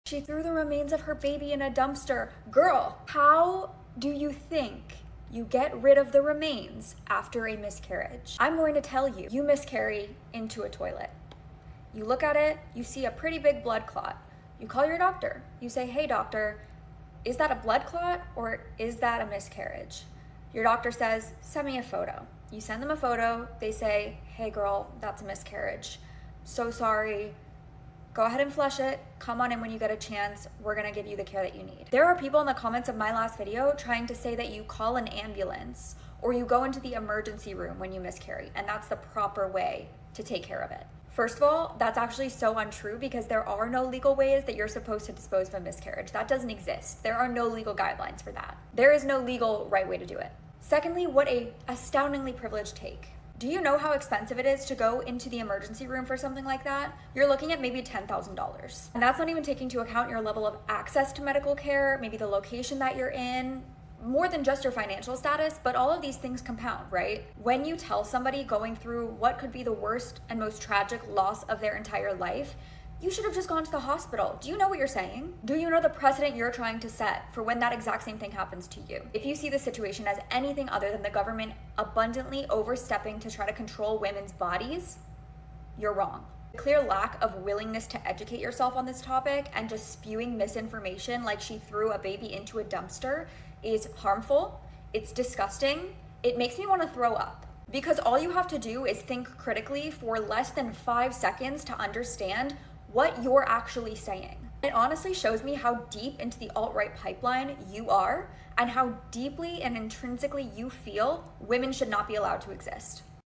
She threw the remains of her baby in a dumpster. Girl, how do you think you get rid of the remains after a miscarriage? I'm going to tell you, you miscarry into a toilet. You look at it, you see a pretty big blood clot. You call your doctor. You say, hey doctor, is that a blood clot or is that a miscarriage? Your doctor says, send me a photo. You send them a photo. They say, hey girl, that's a miscarriage. So sorry. Go ahead and flush it. Come on in when you get a chance. We're gonna give you the care that you need. There are people in the comments of my last video trying to say that you call an ambulance or you go into the emergency room when you miscarry, and that's the proper way to take care of it. First of all, that's actually so untrue because there are no legal ways that you're supposed to dispose of a miscarriage. That doesn't exist. There are no legal guidelines for that. There is no legal right way to do it. Secondly, what a astoundingly privileged take. Do you know how expensive it is to go into the emergency room for something like that? You're looking at maybe $10,000. And that's not even taking into account your level of access to medical care, maybe the location that you're in, more than just your financial status, but all of these things compound, right? When you tell somebody going through what could be the worst and most tragic loss of their entire life, you should have just gone to the hospital. Do you know what you're saying? Do you know the precedent you're trying to set for when that exact same thing happens to you? If you see the situation as anything other than the government abundantly overstepping to try to control women's bodies, you're wrong. The clear lack of willingness to educate yourself on this topic and just spewing misinformation like she threw a baby into a dumpster is harmful, it's disgusting, it makes me want to throw up. Because all you have to do is think critically for less than 5 seconds to understand what you're actually saying. It honestly shows me how deep into the alt-right pipeline you are and how deeply and intrinsically you feel women should not be allowed to exist.